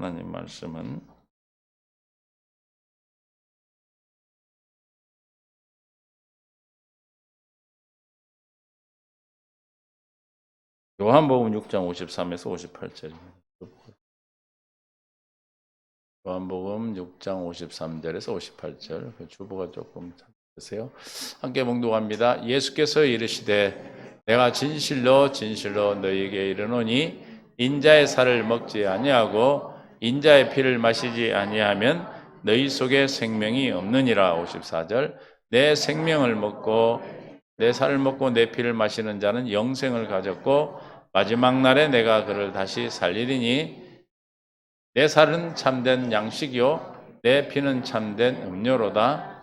하나님 말씀은 요한복음 6장 53에서 58절입니다. 요한복음 6장 53절에서 58절. 주보가 조금 찾으세요. 함께 봉독합니다. 예수께서 이르시되 내가 진실로 진실로 너희에게 이르노니 인자의 살을 먹지 아니하고 인자의 피를 마시지 아니하면 너희 속에 생명이 없느니라. 54절. 내 생명을 먹고 내 살을 먹고 내 피를 마시는 자는 영생을 가졌고 마지막 날에 내가 그를 다시 살리리니 내 살은 참된 양식이요 내 피는 참된 음료로다.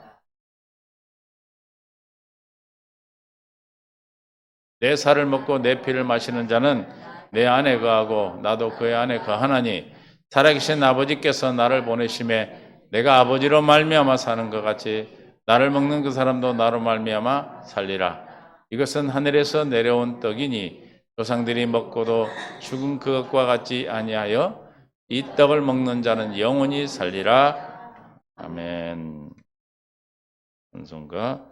내 살을 먹고 내 피를 마시는 자는 내 안에 거하고 나도 그의 안에 거하나니 살아계신 아버지께서 나를 보내심에 내가 아버지로 말미암아 사는 것 같이 나를 먹는 그 사람도 나로 말미암아 살리라. 이것은 하늘에서 내려온 떡이니 조상들이 먹고도 죽은 그것과 같지 아니하여 이 떡을 먹는 자는 영원히 살리라. 아멘. 찬송가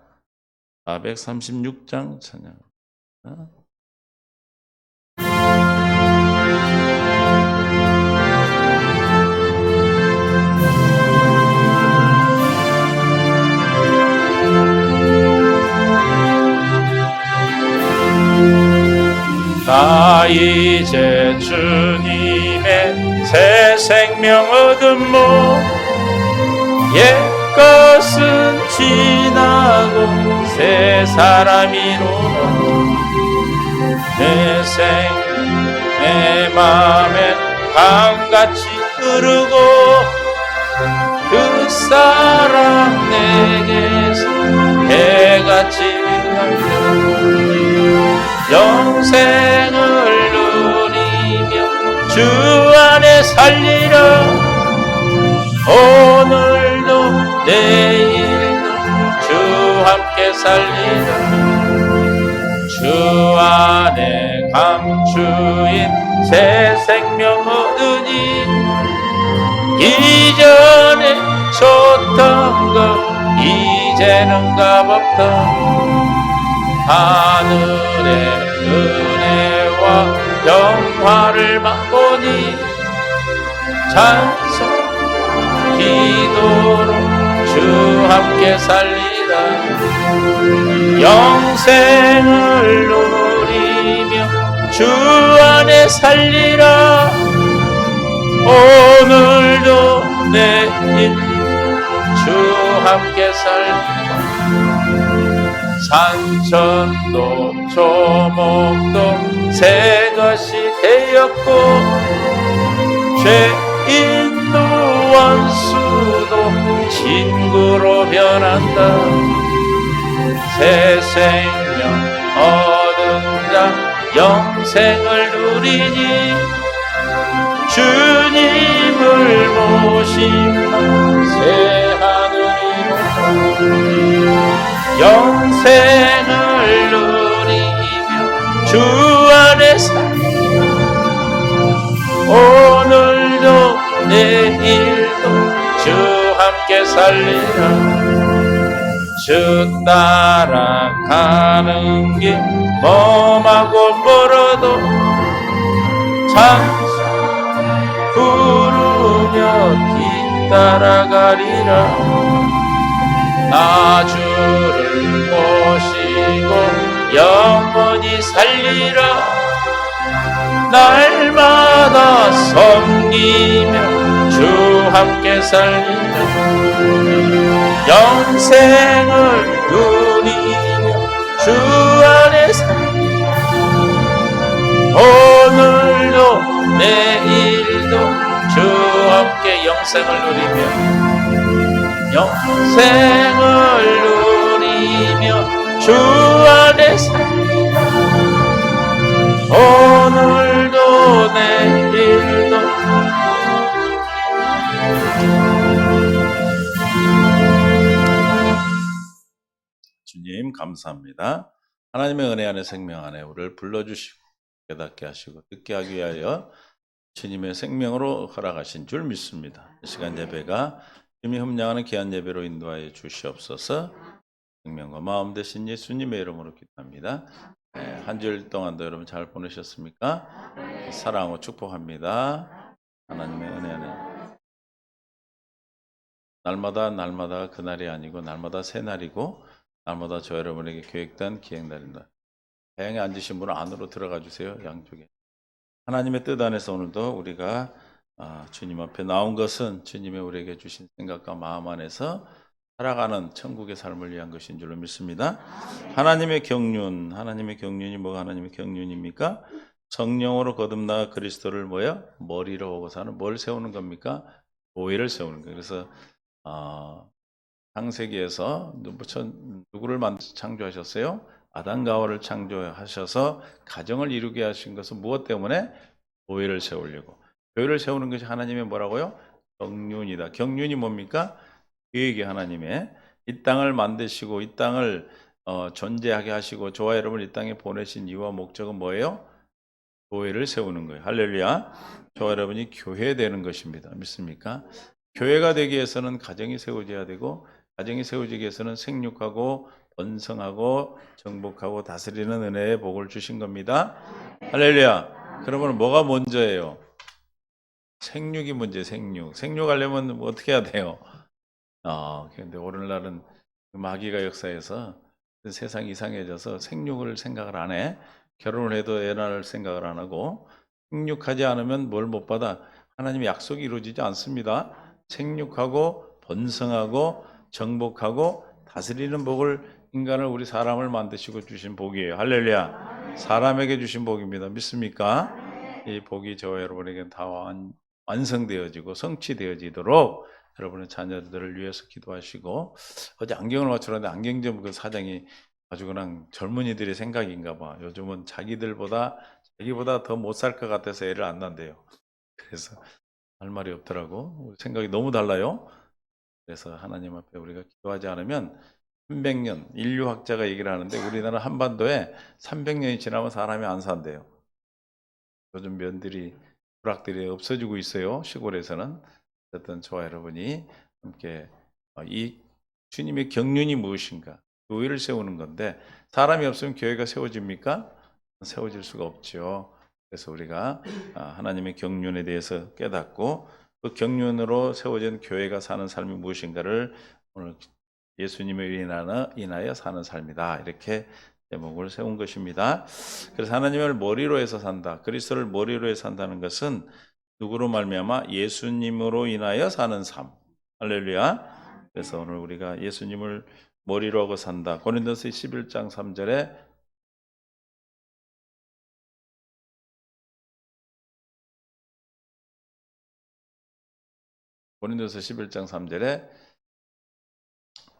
436장 찬양. 나 이제 주님의 새 생명 얻음모 옛것은 지나고 새 사람이로다. 내 생명 내 맘에 강같이 흐르고 그 사랑 내게서 해같이 영생을 누리며 주 안에 살리라. 오늘도 내일도 주 함께 살리라. 주 안에 감추인 새 생명 얻으니 이전에 좋던 것 이제는 값없다. 하늘의 은혜와 영화를 맛보니 찬송 기도로 주 함께 살리라. 영생을 누리며 주 안에 살리라. 오늘도 내일 주 함께 살리라. 산천도 조목도 새 것이 되었고 죄인도 원수도 친구로 변한다. 새 생명 얻은 자 영생을 누리니 주님을 모시며 새 하늘이로다. 영생을 누리며 주 안에 살리라. 오늘도 내일도 주 함께 살리라. 주 따라가는 길 험하고 멀어도 찬송 부르며 뒤따라가리라. 나 주를 모시고 영원히 살리라. 날마다 섬기며 주 함께 살리라. 영생을 누리며 주 안에 살리라. 오늘도 내일도 주 함께 영생을 누리며 영생을 누리며 주 안에 살리라. 오늘도 내일도 주님 감사합니다. 하나님의 은혜 안에 생명 안에 우리를 불러주시고 깨닫게 하시고 듣게 하기 위하여 주님의 생명으로 허락하신 줄 믿습니다. 이 시간 예배가 주님이 흠량하는 귀한 예배로 인도하여 주시옵소서. 생명과 마음 되신 예수님의 이름으로 기도합니다. 한 주일 동안도 여러분 잘 보내셨습니까? 사랑하고 축복합니다. 하나님의 은혜 안에 날마다 그날이 아니고 날마다 새 날이고 날마다 저 여러분에게 계획된 기획날입니다. 다양히 앉으신 분은 안으로 들어가 주세요. 양쪽에. 하나님의 뜻 안에서 오늘도 우리가 주님 앞에 나온 것은 주님의 우리에게 주신 생각과 마음 안에서 살아가는 천국의 삶을 위한 것인 줄로 믿습니다. 하나님의 경륜이 뭐가 하나님의 경륜입니까? 성령으로 거듭나 그리스도를 머리로 하고 사는 뭘 세우는 겁니까? 교회를 세우는 거예요. 그래서 창세기에서 누구를 창조하셨어요? 아담과 하와를 창조하셔서 가정을 이루게 하신 것은 무엇 때문에? 교회를 세우려고. 교회를 세우는 것이 하나님의 뭐라고요? 경륜이다. 경륜이 뭡니까? 계획이 하나님의 이 땅을 만드시고 이 땅을 존재하게 하시고 저와 여러분을 이 땅에 보내신 이유와 목적은 뭐예요? 교회를 세우는 거예요. 할렐루야. 저와 여러분이 교회 되는 것입니다. 믿습니까? 교회가 되기 위해서는 가정이 세워져야 되고 가정이 세워지기 위해서는 생육하고 번성하고 정복하고 다스리는 은혜의 복을 주신 겁니다. 할렐루야. 그러면 뭐가 먼저예요? 생육이 문제, 생육. 생육하려면 어떻게 해야 돼요? 그런데 오늘날은 마귀가 역사해서 세상이 이상해져서 생육을 생각을 안 해. 결혼을 해도 애 낳을 생각을 안 하고 생육하지 않으면 뭘 못 받아? 하나님의 약속이 이루어지지 않습니다. 생육하고 번성하고 정복하고 다스리는 복을 인간을 우리 사람을 만드시고 주신 복이에요. 할렐루야. 사람에게 주신 복입니다. 믿습니까? 이 복이 저와 여러분에게 다 완성되어지고 성취되어지도록 여러분의 자녀들을 위해서 기도하시고 어제 안경을 맞추는데 안경점 그 사장이 아주 그냥 젊은이들의 생각인가 봐. 요즘은 자기보다 더 못 살 것 같아서 애를 안 낳는데요. 그래서 할 말이 없더라고. 생각이 너무 달라요. 그래서 하나님 앞에 우리가 기도하지 않으면 300년, 인류학자가 얘기를 하는데 우리나라 한반도에 300년이 지나면 사람이 안 산대요. 요즘 면들이, 불악들이 없어지고 있어요. 시골에서는. 어쨌든 저와 여러분이 함께 이 주님의 경륜이 무엇인가? 교회를 세우는 건데 사람이 없으면 교회가 세워집니까? 세워질 수가 없죠. 그래서 우리가 하나님의 경륜에 대해서 깨닫고 그 경륜으로 세워진 교회가 사는 삶이 무엇인가를 오늘 예수님을 인하여 사는 삶이다. 이렇게 제목을 세운 것입니다. 그래서 하나님을 머리로 해서 산다. 그리스도를 머리로 해서 산다는 것은 누구로 말미암아? 예수님으로 인하여 사는 삶. 할렐루야. 그래서 오늘 우리가 예수님을 머리로 하고 산다. 고린도서 11장 3절에 고린도서 11장 3절에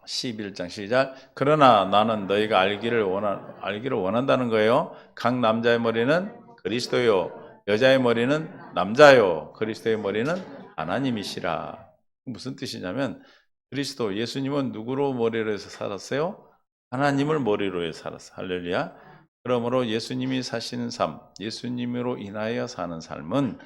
11장 시작. 그러나 나는 너희가 알기를 원한다는 거예요. 각 남자의 머리는 그리스도요, 여자의 머리는 남자요, 그리스도의 머리는 하나님이시라. 무슨 뜻이냐면 그리스도 예수님은 누구로 머리로 해서 살았어요? 하나님을 머리로 해서 살았어요. 할렐루야. 그러므로 예수님이 사시는 삶, 예수님으로 인하여 사는 삶은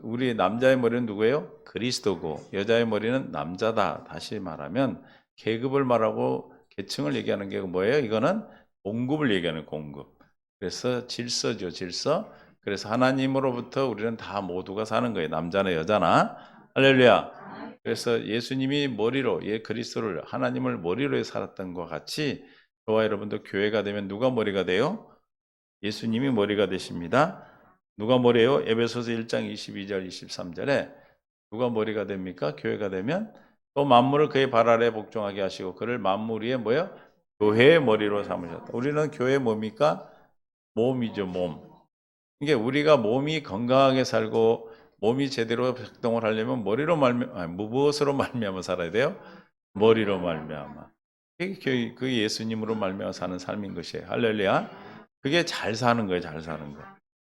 우리 남자의 머리는 누구예요? 그리스도고 여자의 머리는 남자다. 다시 말하면 계급을 말하고 계층을 얘기하는 게 뭐예요? 이거는 공급을 얘기하는 공급. 그래서 질서죠, 질서. 그래서 하나님으로부터 우리는 다 모두가 사는 거예요. 남자나 여자나. 할렐루야. 그래서 예수님이 머리로, 그리스도를, 하나님을 머리로 해 살았던 것과 같이 저와 여러분도 교회가 되면 누가 머리가 돼요? 예수님이 머리가 되십니다. 누가 머리예요? 에베소서 1장 22절 23절에 누가 머리가 됩니까? 교회가 되면 또 만물을 그의 발 아래 복종하게 하시고 그를 만물 위에 교회의 머리로 삼으셨다. 우리는 교회의 뭡니까? 몸이죠, 몸. 이게 우리가 몸이 건강하게 살고 몸이 제대로 작동을 하려면 무엇으로 말미암아 살아야 돼요? 머리로 말미암아. 그게 예수님으로 말미암아 사는 삶인 것이에요. 할렐루야. 그게 잘 사는 거예요, 잘 사는 거.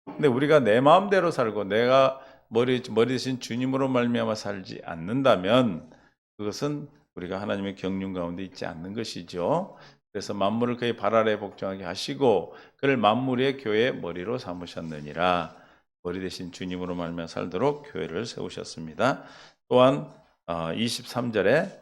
근데 우리가 내 마음대로 살고 내가 머리 대신 주님으로 말미암아 살지 않는다면 그것은 우리가 하나님의 경륜 가운데 있지 않는 것이죠. 그래서 만물을 그의 발 아래 복종하게 하시고 그를 만물의 교회의 머리로 삼으셨느니라. 머리 대신 주님으로 말미암아 살도록 교회를 세우셨습니다. 또한 23절에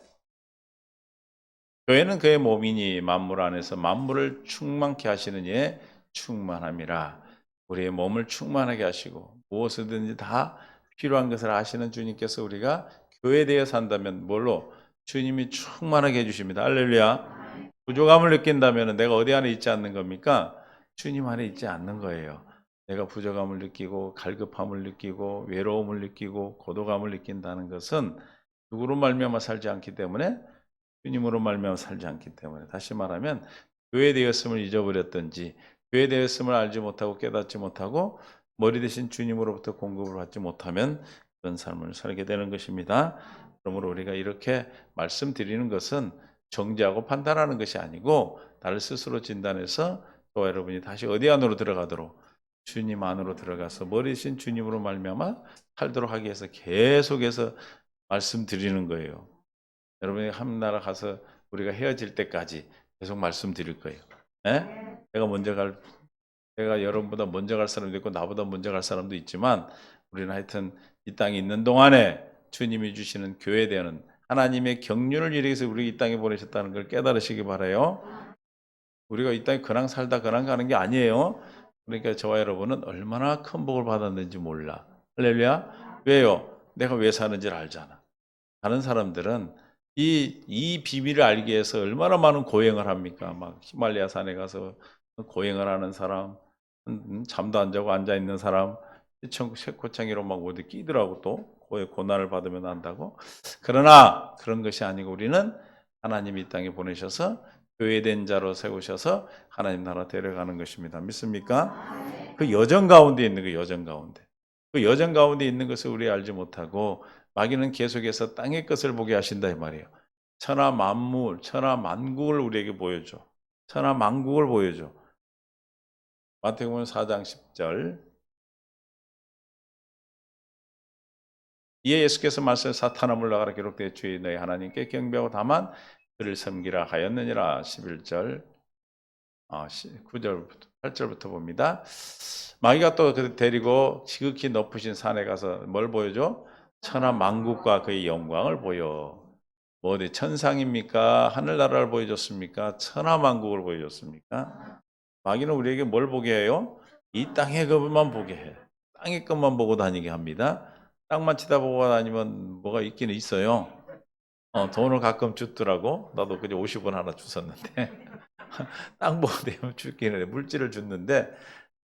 교회는 그의 몸이니 만물 안에서 만물을 충만케 하시는 이의 충만함이라. 우리의 몸을 충만하게 하시고 무엇이든지 다 필요한 것을 하시는 주님께서 우리가 교회에 대해 산다면 뭘로? 주님이 충만하게 해주십니다. 할렐루야. 부족함을 느낀다면 내가 어디 안에 있지 않는 겁니까? 주님 안에 있지 않는 거예요. 내가 부족함을 느끼고 갈급함을 느끼고 외로움을 느끼고 고독함을 느낀다는 것은 누구로 말미암아 살지 않기 때문에, 주님으로 말미암아 살지 않기 때문에, 다시 말하면 교회 되었음을 잊어버렸든지 교회 되었음을 알지 못하고 깨닫지 못하고 머리 대신 주님으로부터 공급을 받지 못하면 그런 삶을 살게 되는 것입니다. 그러므로 우리가 이렇게 말씀드리는 것은 정죄하고 판단하는 것이 아니고 나를 스스로 진단해서 저와 여러분이 다시 어디 안으로 들어가도록, 주님 안으로 들어가서 머리 대신 주님으로 말미암아 살도록 하기 위해서 계속해서 말씀드리는 거예요. 여러분이 한 나라 가서 우리가 헤어질 때까지 계속 말씀드릴 거예요. 네? 내가 여러분보다 먼저 갈 사람도 있고 나보다 먼저 갈 사람도 있지만 우리는 하여튼 이 땅에 있는 동안에 주님이 주시는 교회에 대한 하나님의 경륜을 일으켜서 우리 이 땅에 보내셨다는 걸 깨달으시기 바라요. 우리가 이 땅에 그냥 살다 그냥 가는 게 아니에요. 그러니까 저와 여러분은 얼마나 큰 복을 받았는지 몰라. 할렐루야. 왜요? 내가 왜 사는지를 알잖아. 다른 사람들은 이 비밀을 알기 위해서 얼마나 많은 고행을 합니까? 막 히말라야 산에 가서 고행을 하는 사람, 잠도 안 자고 앉아 있는 사람, 쇠코창이로 막 어디 끼더라고, 또 고난을 받으면 안다고. 그러나 그런 것이 아니고 우리는 하나님이 이 땅에 보내셔서 교회된 자로 세우셔서 하나님 나라 데려가는 것입니다. 믿습니까? 그 여정 가운데 있는 그 여정 가운데, 그 여정 가운데 있는 것을 우리 알지 못하고 마귀는 계속해서 땅의 것을 보게 하신다 이 말이에요. 천하 만물, 천하 만국을 우리에게 보여줘. 천하 만국을 보여줘. 마태복음 4장 10절. 이에 예수께서 말씀에 사탄아 물러가라 기록되어 주의 너희 하나님께 경배하고 다만 그를 섬기라 하였느니라. 11절, 9절부터 8절부터 봅니다. 마귀가 또 데리고 지극히 높으신 산에 가서 뭘 보여줘? 천하 만국과 그의 영광을 보여. 뭐 어디 천상입니까? 하늘나라를 보여줬습니까? 천하 만국을 보여줬습니까? 마귀는 우리에게 뭘 보게 해요? 이 땅의 것만 보게 해. 땅의 것만 보고 다니게 합니다. 땅만 치다보고 다니면 뭐가 있기는 있어요. 돈을 가끔 주더라고. 나도 그저 50원 하나 주웠는데 땅 보고 되면 죽기는 해. 물질을 줬는데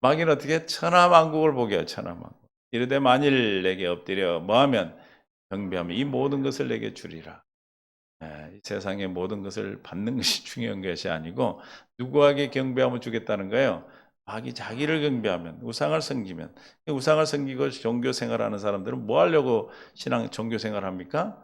마귀는 어떻게? 천하만국을 보게 해요. 천하만국. 이르되 만일 내게 엎드려 뭐하면 경배하면 이 모든 것을 내게 주리라. 이 세상의 모든 것을 받는 것이 중요한 것이 아니고 누구에게 경배하면 주겠다는 거예요. 마귀 자기를 경배하면, 우상을 섬기면. 우상을 섬기고 종교 생활하는 사람들은 뭐 하려고 종교 생활합니까?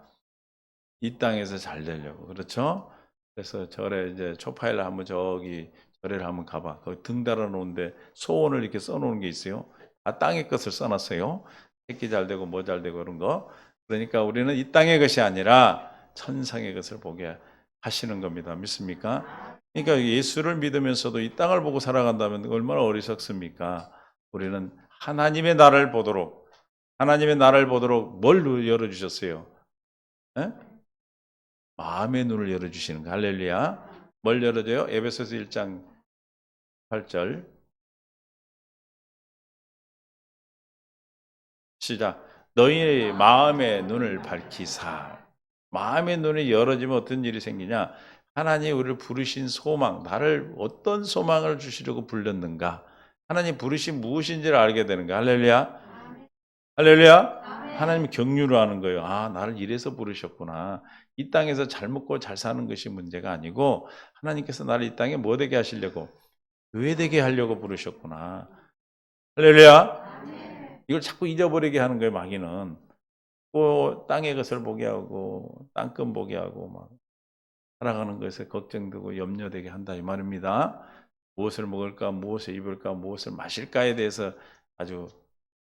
이 땅에서 잘 되려고. 그렇죠? 그래서 절에 이제 초파일 한번 저기 절에를 한번 가봐. 거기 등 달아 놓은데 소원을 이렇게 써놓은 게 있어요. 다 땅의 것을 써놨어요. 새끼 잘 되고 뭐 잘 되고 그런 거. 그러니까 우리는 이 땅의 것이 아니라 천상의 것을 보게 하시는 겁니다. 믿습니까? 그러니까 예수를 믿으면서도 이 땅을 보고 살아간다면 얼마나 어리석습니까? 우리는 하나님의 나라를 보도록, 뭘 열어주셨어요? 에? 마음의 눈을 열어주시는 거. 할렐루야. 뭘 열어줘요? 에베소서 1장 8절. 시작. 너희 마음의 눈을 밝히사. 마음의 눈이 열어지면 어떤 일이 생기냐? 하나님이 우리를 부르신 소망, 나를 어떤 소망을 주시려고 불렀는가? 하나님 부르신 무엇인지를 알게 되는 거야. 할렐루야. 할렐루야. 하나님이 경륜을 하는 거예요. 아, 나를 이래서 부르셨구나. 이 땅에서 잘 먹고 잘 사는 것이 문제가 아니고 하나님께서 나를 이 땅에 뭐 되게 하시려고? 교회 되게 하려고 부르셨구나. 할렐루야. 이걸 자꾸 잊어버리게 하는 거예요, 마귀는. 또 땅의 것을 보게 하고 땅끝 보게 하고 막 살아가는 것에 걱정되고 염려되게 한다 이 말입니다. 무엇을 먹을까, 무엇을 입을까, 무엇을 마실까에 대해서 아주.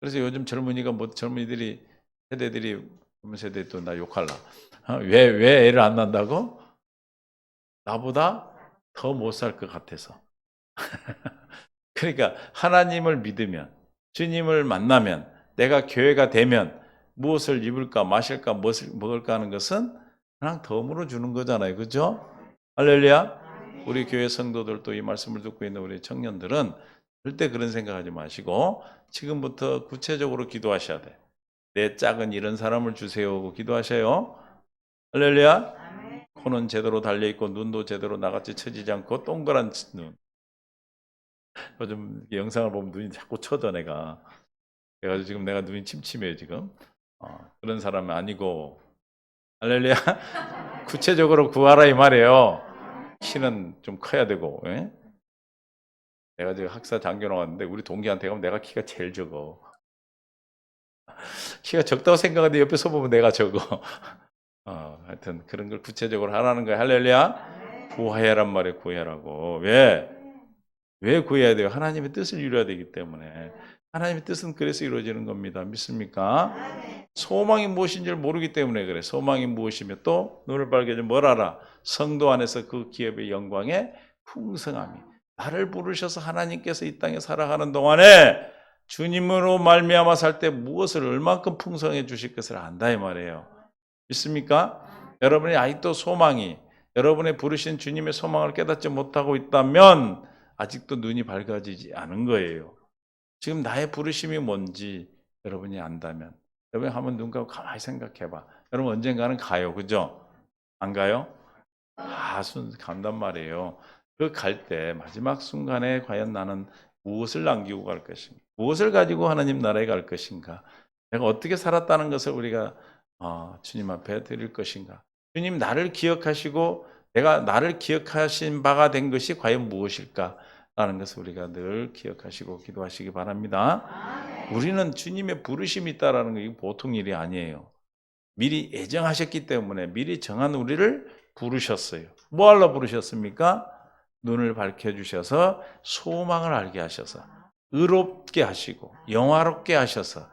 그래서 요즘 젊은이들이 세대들이 세대 또 나 욕할라. 왜 애를 안 낳는다고? 나보다 더 못 살 것 같아서. 그러니까 하나님을 믿으면 주님을 만나면, 내가 교회가 되면 무엇을 입을까 마실까 무엇을 먹을까 하는 것은 그냥 덤으로 주는 거잖아요. 그죠? 할렐루야. 우리 교회 성도들도 이 말씀을 듣고 있는 우리 청년들은 절대 그런 생각하지 마시고 지금부터 구체적으로 기도하셔야 돼. 내 작은 이런 사람을 주세요 하고 기도하셔요. 할렐루야. 코는 제대로 달려있고 눈도 제대로 나같이 처지지 않고 동그란 눈. 요즘 영상을 보면 눈이 자꾸 쳐져 내가. 그래가지고 지금 내가 눈이 침침해요 지금. 그런 사람은 아니고 할렐루야. 구체적으로 구하라 이 말이에요. 키는 좀 커야 되고. 예? 내가 지금 학사 장교 나왔는데 우리 동기한테 가면 내가 키가 제일 적어. 키가 적다고 생각하는데 옆에서 보면 내가 적어. 하여튼 그런 걸 구체적으로 하라는 거야. 할렐루야. 구해란 말이에요. 구해라고. 왜? 왜 구해야 돼요? 하나님의 뜻을 이루어야 되기 때문에. 하나님의 뜻은 그래서 이루어지는 겁니다. 믿습니까? 소망이 무엇인지를 모르기 때문에 그래. 소망이 무엇이며 또 눈을 밝게 뭘 알아? 성도 안에서 그 기업의 영광의 풍성함이. 나를 부르셔서 하나님께서 이 땅에 살아가는 동안에 주님으로 말미암아 살 때 무엇을 얼만큼 풍성해 주실 것을 안다 이 말이에요. 믿습니까? 여러분이 아직도 소망이 여러분의 부르신 주님의 소망을 깨닫지 못하고 있다면 아직도 눈이 밝아지지 않은 거예요. 지금 나의 부르심이 뭔지 여러분이 안다면 여러분이 한번 눈 감고 가만히 생각해봐. 여러분 언젠가는 가요. 그죠? 안 가요? 간단 말이에요. 그 갈 때 마지막 순간에 과연 나는 무엇을 남기고 갈 것인가? 무엇을 가지고 하나님 나라에 갈 것인가? 내가 어떻게 살았다는 것을 우리가 주님 앞에 드릴 것인가? 주님 나를 기억하시고 내가 나를 기억하신 바가 된 것이 과연 무엇일까? 라는 것을 우리가 늘 기억하시고 기도하시기 바랍니다. 우리는 주님의 부르심이 있다라는 게 보통 일이 아니에요. 미리 예정하셨기 때문에 미리 정한 우리를 부르셨어요. 뭐 하려 부르셨습니까? 눈을 밝혀주셔서 소망을 알게 하셔서 의롭게 하시고 영화롭게 하셔서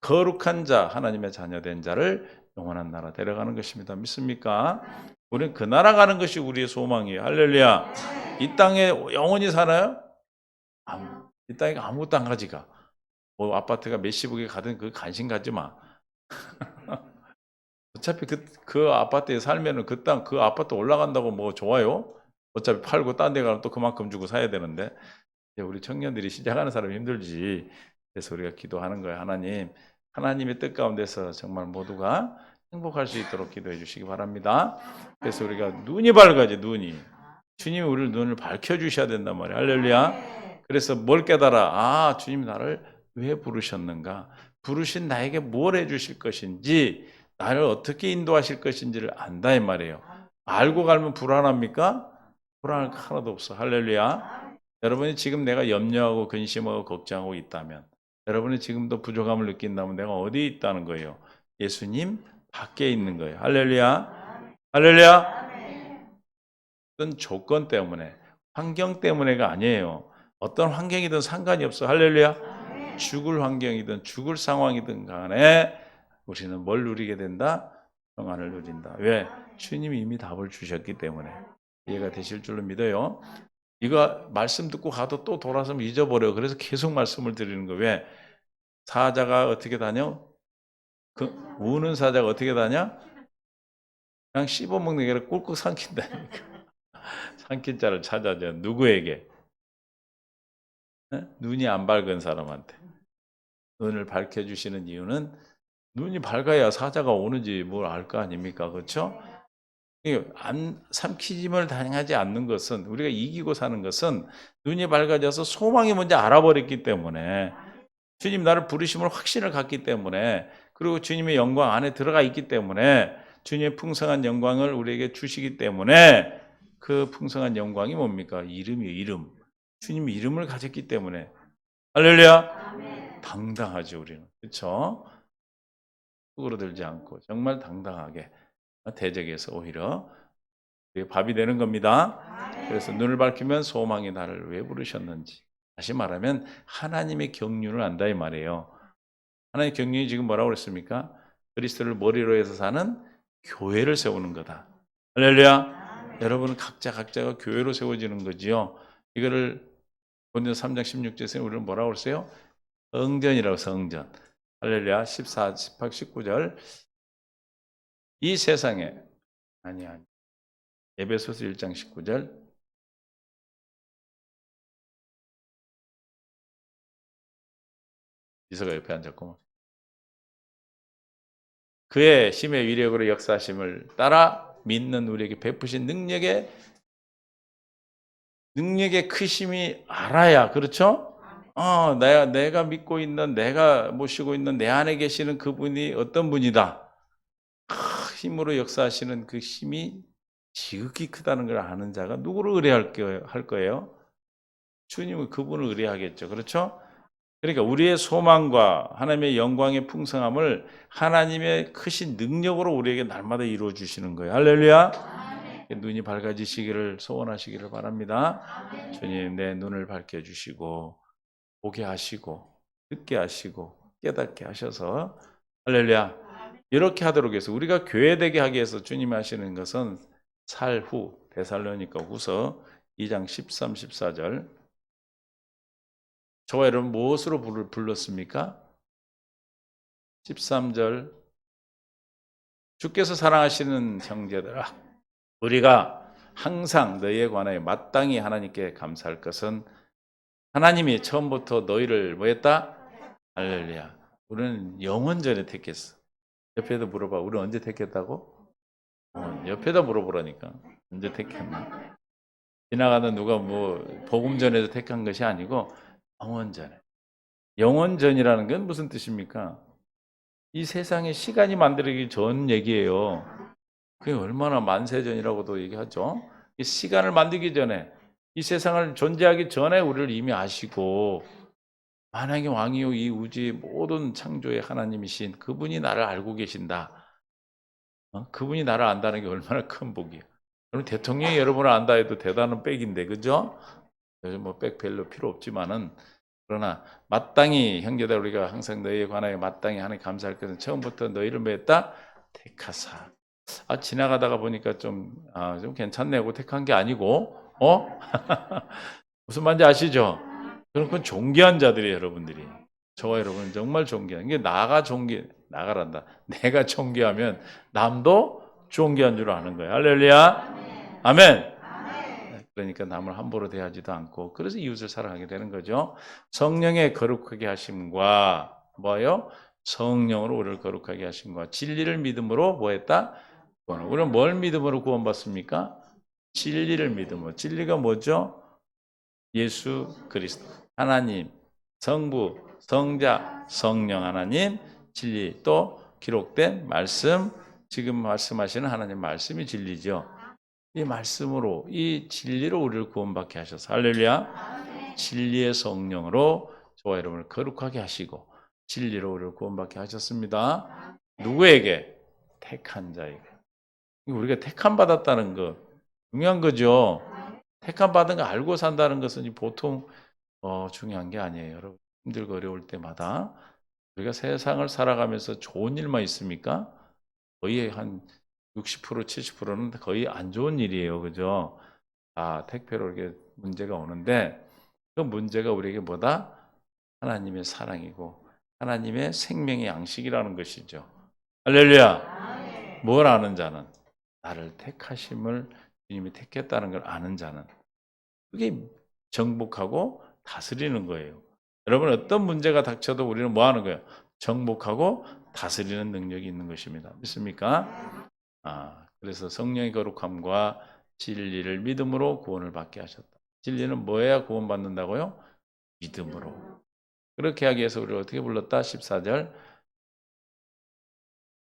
거룩한 자, 하나님의 자녀된 자를 영원한 나라 데려가는 것입니다. 믿습니까? 우리는 그 나라 가는 것이 우리의 소망이에요. 할렐루야. 이 땅에 영원히 사나요? 이 땅에 아무것도 안 가지가. 뭐 아파트가 몇십억에 가든 그 관심 갖지 마. 어차피 그 아파트에 살면은 그 땅, 그 아파트 올라간다고 뭐 좋아요? 어차피 팔고 딴 데 가면 또 그만큼 주고 사야 되는데. 이제 우리 청년들이 시작하는 사람이 힘들지. 그래서 우리가 기도하는 거예요. 하나님의 뜻 가운데서 정말 모두가 행복할 수 있도록 기도해 주시기 바랍니다. 그래서 우리가 눈이 밝아지, 눈이. 주님이 우리를 눈을 밝혀주셔야 된단 말이에요. 할렐루야. 그래서 뭘 깨달아? 주님이 나를 왜 부르셨는가? 부르신 나에게 뭘 해주실 것인지, 나를 어떻게 인도하실 것인지를 안다 이 말이에요. 알고 가면 불안합니까? 불안할 거 하나도 없어. 할렐루야. 여러분이 지금 내가 염려하고 근심하고 걱정하고 있다면, 여러분이 지금도 부족함을 느낀다면 내가 어디에 있다는 거예요? 예수님 밖에 있는 거예요. 할렐루야. 할렐루야. 어떤 조건 때문에, 환경 때문에가 아니에요. 어떤 환경이든 상관이 없어. 할렐루야. 죽을 환경이든 죽을 상황이든 간에 우리는 뭘 누리게 된다? 평안을 누린다. 왜? 주님이 이미 답을 주셨기 때문에. 이해가 되실 줄로 믿어요. 이거 말씀 듣고 가도 또 돌아서면 잊어버려. 그래서 계속 말씀을 드리는 거예요. 왜? 사자가 어떻게 다녀? 우는 사자가 어떻게 다녀? 그냥 씹어먹는 게 아니라 꿀꺽 삼킨다니까. 삼킨 자를 찾아줘. 누구에게? 눈이 안 밝은 사람한테. 눈을 밝혀주시는 이유는 눈이 밝아야 사자가 오는지 뭘 알 거 아닙니까? 그렇죠? 삼키짐을 당하지 않는 것은, 우리가 이기고 사는 것은 눈이 밝아져서 소망이 뭔지 알아버렸기 때문에, 주님 나를 부르심을 확신을 갖기 때문에, 그리고 주님의 영광 안에 들어가 있기 때문에, 주님의 풍성한 영광을 우리에게 주시기 때문에, 그 풍성한 영광이 뭡니까? 이름이에요. 이름. 주님의 이름을 가졌기 때문에. 할렐루야. 당당하죠, 우리는. 그렇죠? 수그러들지 않고 정말 당당하게 대적에서 오히려 밥이 되는 겁니다. 그래서 눈을 밝히면 소망이 나를 왜 부르셨는지. 다시 말하면 하나님의 경륜을 안다 이 말이에요. 하나님의 경륜이 지금 뭐라고 그랬습니까? 그리스도를 머리로 해서 사는 교회를 세우는 거다. 할렐루야. 여러분은 각자가 교회로 세워지는 거지요. 이거를 고린도서 3장 16절에서 우리는 뭐라고 그랬어요? 성전이라고 성전. 할렐루야. 14, 18, 19절. 이 세상에 아니 에베소서 1장 19절. 이서가 옆에 앉았고 그의 힘의 위력으로 역사하심을 따라 믿는 우리에게 베푸신 능력의 크심이 알아야 그렇죠? 내가 믿고 있는 내가 모시고 있는 내 안에 계시는 그분이 어떤 분이다. 힘으로 역사하시는 그 힘이 지극히 크다는 걸 아는 자가 누구를 의뢰할 거예요? 주님은 그분을 의뢰하겠죠. 그렇죠? 그러니까 우리의 소망과 하나님의 영광의 풍성함을 하나님의 크신 능력으로 우리에게 날마다 이루어 주시는 거예요. 할렐루야. 눈이 밝아지시기를 소원하시기를 바랍니다. 주님 내 눈을 밝혀 주시고 보게 하시고 듣게 하시고 깨닫게 하셔서 할렐루야. 이렇게 하도록 해서 우리가 교회되게 하기 위해서 주님이 하시는 것은 살후 데살로니가 후서 2장 13, 14절 저와 여러분 무엇으로 불렀습니까? 13절 주께서 사랑하시는 형제들아 우리가 항상 너희에 관하여 마땅히 하나님께 감사할 것은 하나님이 처음부터 너희를 뭐했다? 할렐루야. 우리는 영원전에 택했어. 옆에도 물어봐. 우리 언제 택했다고? 옆에다 물어보라니까. 언제 택했나? 지나가는 누가 뭐 복음 전에도 택한 것이 아니고 영원전에. 영원전이라는 건 무슨 뜻입니까? 이 세상에 시간이 만들어지기 전 얘기예요. 그게 얼마나 만세전이라고도 얘기하죠. 이 시간을 만들기 전에 이 세상을 존재하기 전에 우리를 이미 아시고 만왕의 왕이요 이 우주의 모든 창조의 하나님이신 그분이 나를 알고 계신다. 그분이 나를 안다는 게 얼마나 큰 복이에요. 여러분 대통령이 여러분을 안다 해도 대단한 백인데 그죠? 요즘 뭐 백 별로 필요 없지만은 그러나 마땅히 형제들 우리가 항상 너희에 관하여 마땅히 하나님 감사할 것은 처음부터 너희를 뭐 했다? 택하사. 지나가다가 보니까 좀 괜찮네 하고 택한 게 아니고 무슨 말인지 아시죠? 그런 건 존귀한 자들이에요, 여러분들이. 저와 여러분은 정말 존귀한. 이게 나가란다. 내가 존귀하면 남도 존귀한 줄 아는 거예요. 할렐루야. 아멘. 그러니까 남을 함부로 대하지도 않고 그래서 이웃을 사랑하게 되는 거죠. 성령의 거룩하게 하심과 뭐요? 성령으로 우리를 거룩하게 하심과 진리를 믿음으로 뭐했다? 우리는 뭘 믿음으로 구원받습니까? 진리를 믿음으로. 진리가 뭐죠? 예수 그리스도, 하나님, 성부, 성자, 성령 하나님, 진리, 또 기록된 말씀, 지금 말씀하시는 하나님 말씀이 진리죠. 이 말씀으로, 이 진리로 우리를 구원받게 하셔서 할렐루야. 진리의 성령으로 저와 여러분을 거룩하게 하시고 진리로 우리를 구원받게 하셨습니다. 누구에게? 택한 자에게. 우리가 택함 받았다는 거 중요한 거죠. 택함 받은 거 알고 산다는 것은 보통 중요한 게 아니에요. 여러분 힘들고 어려울 때마다 우리가 세상을 살아가면서 좋은 일만 있습니까? 거의 한 60%, 70%는 거의 안 좋은 일이에요. 그죠? 택배로 이렇게 문제가 오는데 그 문제가 우리에게 뭐다? 하나님의 사랑이고 하나님의 생명의 양식이라는 것이죠. 할렐루야. 뭘 아는 자는 나를 택하심을 주님이 택했다는 걸 아는 자는 그게 정복하고 다스리는 거예요. 여러분 어떤 문제가 닥쳐도 우리는 뭐 하는 거예요? 정복하고 다스리는 능력이 있는 것입니다. 믿습니까? 그래서 성령의 거룩함과 진리를 믿음으로 구원을 받게 하셨다. 진리는 뭐해야 구원받는다고요? 믿음으로. 그렇게 하기 위해서 우리를 어떻게 불렀다? 14절.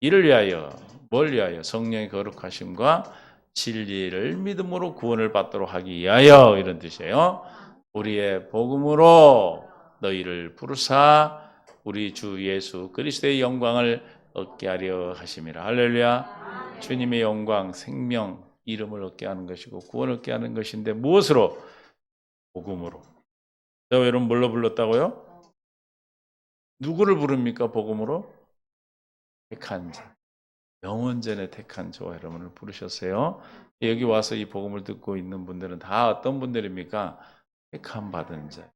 이를 위하여, 뭘 위하여? 성령의 거룩하심과 진리를 믿음으로 구원을 받도록 하기 위하여 이런 뜻이에요. 우리의 복음으로 너희를 부르사 우리 주 예수 그리스도의 영광을 얻게 하려 하심이라. 할렐루야. 주님의 영광, 생명, 이름을 얻게 하는 것이고 구원을 얻게 하는 것인데 무엇으로? 복음으로. 자, 여러분 뭘로 불렀다고요? 누구를 부릅니까? 복음으로? 택한 자. 영원전에 택한 저와 여러분을 부르셨어요. 여기 와서 이 복음을 듣고 있는 분들은 다 어떤 분들입니까? 택함 받은 자.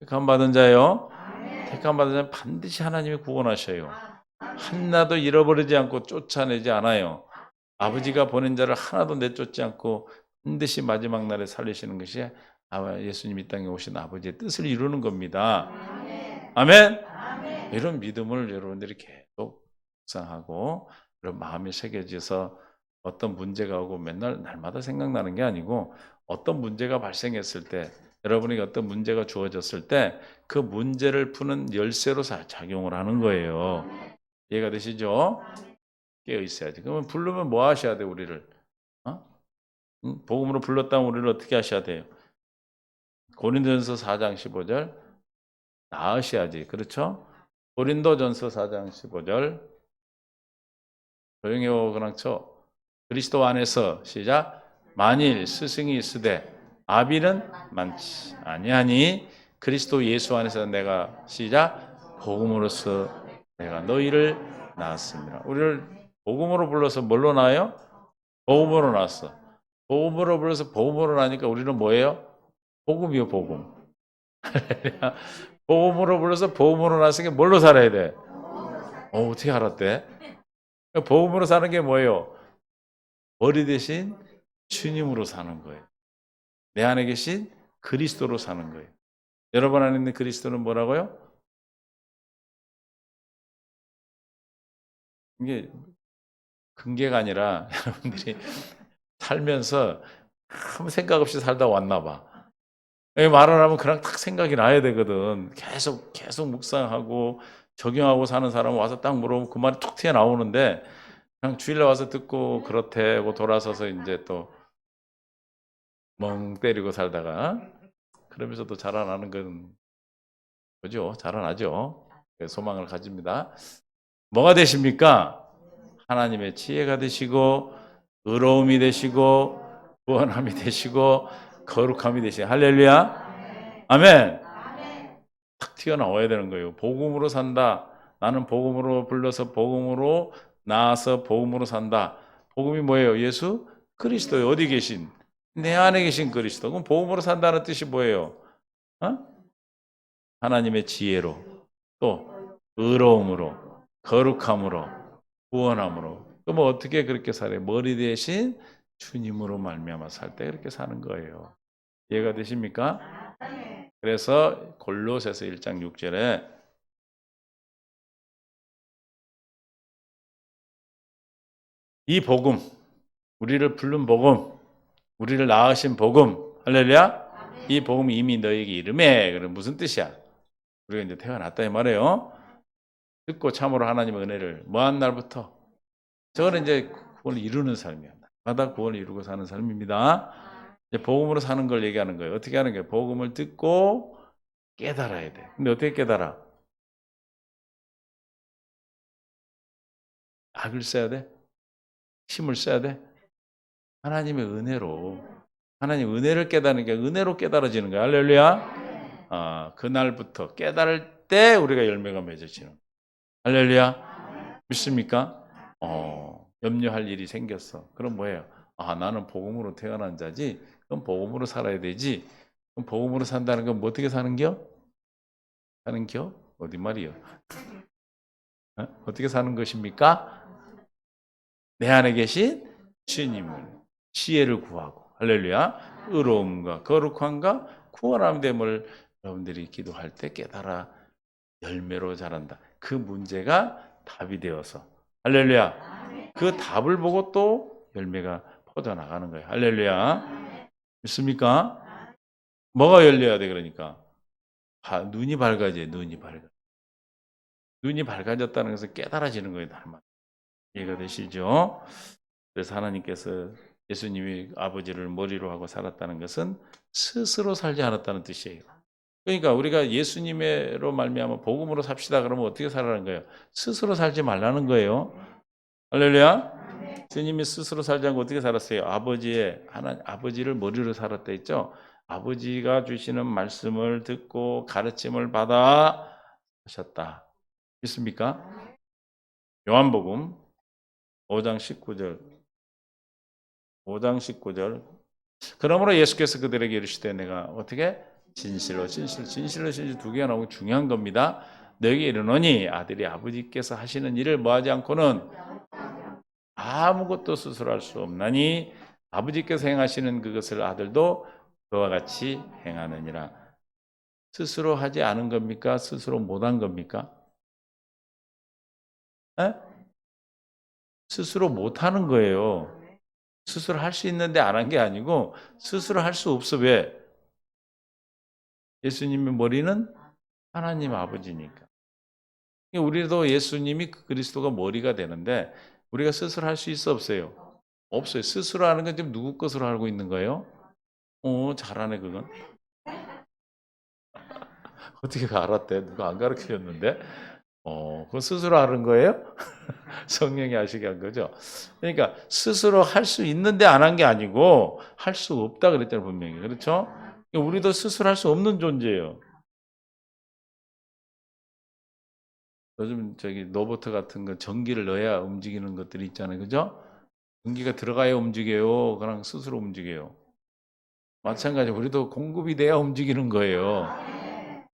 택함 받은 자요. 택함 받은 자는 반드시 하나님이 구원하셔요. 하나도 잃어버리지 않고 쫓아내지 않아요. 아버지가 보낸 자를 하나도 내쫓지 않고 반드시 마지막 날에 살리시는 것이 예수님 이 땅에 오신 아버지의 뜻을 이루는 겁니다. 아멘. 이런 믿음을 여러분들이 계속 묵상하고 그런 마음이 새겨져서 어떤 문제가 오고 맨날 날마다 생각나는 게 아니고 어떤 문제가 발생했을 때 여러분에게 어떤 문제가 주어졌을 때 그 문제를 푸는 열쇠로 작용을 하는 거예요. 이해가 되시죠? 깨어 있어야지. 그러면 부르면 뭐 하셔야 돼, 우리를? 어? 복음으로 불렀다면 우리를 어떻게 하셔야 돼요? 고린도전서 4장 15절 나으셔야지. 그렇죠? 고린도전서 4장 15절 조용히 하고 그냥 쳐. 그리스도 안에서 시작. 만일 스승이 있으되 아비는 많지 아니하니 그리스도 예수 안에서 내가 시작 복음으로써 내가 너희를 낳았습니다. 우리를 복음으로 불러서 뭘로 낳아요? 복음으로 낳았어. 복음으로 불러서 복음으로 나니까 우리는 뭐예요? 복음이요, 복음. 복음으로 불러서 복음으로 낳았으니까 뭘로 살아야 돼? 어떻게 알았대? 복음으로 사는 게 뭐예요? 머리 대신 주님으로 사는 거예요. 내 안에 계신 그리스도로 사는 거예요. 여러분 안에 있는 그리스도는 뭐라고요? 이게 근계가 아니라 여러분들이 살면서 아무 생각 없이 살다 왔나 봐. 말을 하면 그냥 딱 생각이 나야 되거든. 계속 묵상하고 적용하고 사는 사람은 와서 딱 물어보면 그 말이 툭 튀어나오는데 그냥 주일날 와서 듣고 그렇대 하고 돌아서서 이제 또 멍 때리고 살다가 그러면서도 자라나는 건 뭐죠? 자라나죠. 소망을 가집니다. 뭐가 되십니까? 하나님의 지혜가 되시고 의로움이 되시고 구원함이 되시고 거룩함이 되시고 할렐루야. 아멘. 탁 튀어나와야 되는 거예요. 복음으로 산다. 나는 복음으로 불러서 복음으로 나아서 복음으로 산다. 복음이 뭐예요? 예수 그리스도요. 어디 계신? 내 안에 계신 그리스도. 그럼 복음으로 산다는 뜻이 뭐예요? 어? 하나님의 지혜로 또 의로움으로 거룩함으로 구원함으로. 그럼 어떻게 그렇게 살아요? 머리 대신 주님으로 말미암아 살 때 그렇게 사는 거예요. 이해가 되십니까? 그래서 골로새서 1장 6절에 이 복음, 우리를 부른 복음, 우리를 낳으신 복음, 할렐루야. 이 복음이 이미 너에게 이름에 그럼 무슨 뜻이야? 우리가 이제 태어났다 이 말이에요. 듣고 참으로 하나님의 은혜를 뭐한 날부터 저거는 이제 구원을 이루는 삶이야. 마다 구원을 이루고 사는 삶입니다. 이제 복음으로 사는 걸 얘기하는 거예요. 어떻게 하는 거예요? 복음을 듣고 깨달아야 돼. 근데 어떻게 깨달아? 악을 써야 돼? 힘을 써야 돼? 하나님의 은혜로. 하나님 은혜를 깨달는 게 은혜로 깨달아지는 거야. 할렐루야. 그날부터 깨달을 때 우리가 열매가 맺어지는. 할렐루야. 믿습니까? 염려할 일이 생겼어. 그럼 뭐예요? 나는 복음으로 태어난 자지. 그럼 복음으로 살아야 되지. 그럼 복음으로 산다는 건 뭐 어떻게 사는겨? 사는겨? 어디 말이요? 어떻게 사는 것입니까? 내 안에 계신 주님을 지혜를 구하고 할렐루야 의로움과 거룩함과 구원함됨을 여러분들이 기도할 때 깨달아 열매로 자란다. 그 문제가 답이 되어서 할렐루야 그 답을 보고 또 열매가 퍼져나가는 거예요. 할렐루야 믿습니까? 뭐가 열려야 돼 그러니까 눈이 밝아져요. 눈이 밝아졌다는 것은 깨달아지는 거예요. 이해가 되시죠? 그래서 하나님께서 예수님이 아버지를 머리로 하고 살았다는 것은 스스로 살지 않았다는 뜻이에요. 그러니까 우리가 예수님으로 말미암아 복음으로 삽시다 그러면 어떻게 살라는 거예요? 스스로 살지 말라는 거예요. 할렐루야. 주님이 스스로 살지 않고 어떻게 살았어요? 아버지를 머리로 살았다 했죠. 아버지가 주시는 말씀을 듣고 가르침을 받아 하셨다. 믿습니까? 요한복음 5장 19절. 5장 19절. 그러므로 예수께서 그들에게 이르시되 내가 어떻게 진실로 두 개가 너무 중요한 겁니다. 너에게 이르노니 아들이 아버지께서 하시는 일을 뭐하지 않고는 아무것도 스스로 할 수 없나니 아버지께서 행하시는 그것을 아들도 그와 같이 행하느니라. 스스로 하지 않은 겁니까? 스스로 못한 겁니까? 에? 스스로 못하는 거예요. 스스로 할 수 있는데 안 한 게 아니고 스스로 할 수 없어. 왜? 예수님의 머리는 하나님 아버지니까. 우리도 예수님이 그리스도가 머리가 되는데 우리가 스스로 할 수 있어 없어요? 없어요. 스스로 하는 건 지금 누구 것으로 알고 있는 거예요? 잘하네 그건. 어떻게 알았대? 누가 안 가르쳐줬는데? 그거 스스로 하는 거예요? 성령이 하시게 한 거죠. 그러니까 스스로 할 수 있는데 안 한 게 아니고 할 수 없다 그랬잖아요 분명히. 그렇죠? 우리도 스스로 할 수 없는 존재예요. 요즘 로봇 같은 거 전기를 넣어야 움직이는 것들이 있잖아요. 그죠? 전기가 들어가야 움직여요. 그냥 스스로 움직여요. 마찬가지로 우리도 공급이 돼야 움직이는 거예요.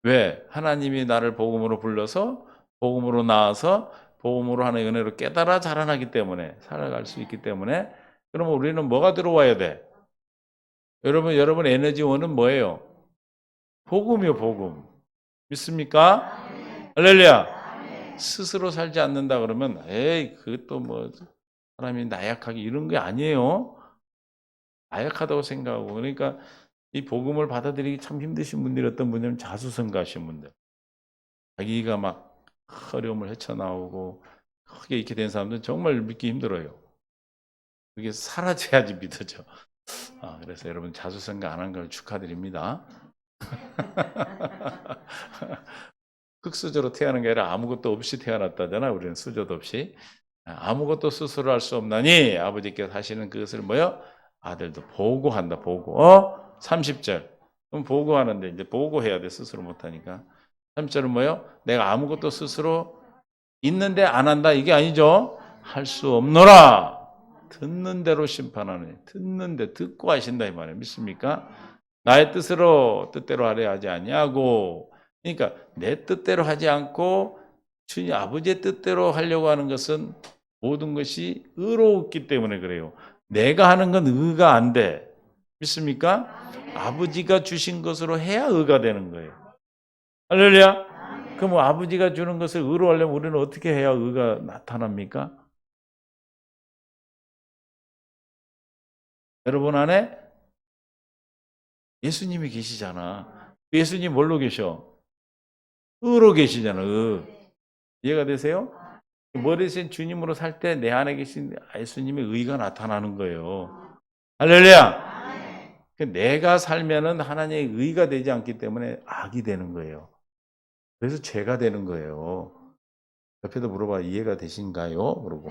왜? 하나님이 나를 복음으로 불러서 복음으로 나와서 복음으로 하는 은혜로 깨달아 자라나기 때문에 살아갈 수 있기 때문에 그러면 우리는 뭐가 들어와야 돼? 여러분 에너지원은 뭐예요? 복음이요, 복음. 믿습니까? 할렐루야. 스스로 살지 않는다 그러면 에이, 그것도 뭐 사람이 나약하게 이런 게 아니에요. 나약하다고 생각하고 그러니까 이 복음을 받아들이기 참 힘드신 분들이 어떤 분들은 자수성가하신 분들. 자기가 막 어려움을 헤쳐나오고 크게 이렇게 된 사람들은 정말 믿기 힘들어요. 그게 사라져야지 믿어져. 그래서 여러분 자수성가 안 한 걸 축하드립니다. 흙수저로 태어난 게 아니라 아무것도 없이 태어났다잖아. 우리는 수저도 없이. 아무것도 스스로 할 수 없나니 아버지께서 하시는 그것을 뭐요? 아들도 보고한다. 보고. 30절. 그럼 보고하는데 이제 보고해야 돼. 스스로 못하니까. 30절은 뭐요? 내가 아무것도 스스로 있는데 안 한다. 이게 아니죠. 할 수 없노라. 듣는 대로 심판하네. 듣는데 듣고 하신다 이 말이에요. 믿습니까? 나의 뜻대로 하려 하지 아니하고. 그러니까 내 뜻대로 하지 않고 주님 아버지의 뜻대로 하려고 하는 것은 모든 것이 의롭기 때문에 그래요. 내가 하는 건 의가 안 돼. 믿습니까? 아버지가 주신 것으로 해야 의가 되는 거예요. 할렐루야. 그럼 아버지가 주는 것을 의로 하려면 우리는 어떻게 해야 의가 나타납니까? 여러분 안에 예수님이 계시잖아. 예수님 뭘로 계셔? 의로 계시잖아. 이해가 되세요? 머리 대신 주님으로 살 때 내 안에 계신 예수님의 의가 나타나는 거예요. 할렐루야. 내가 살면은 하나님의 의가 되지 않기 때문에 악이 되는 거예요. 그래서 죄가 되는 거예요. 옆에도 물어봐 이해가 되신가요? 그러고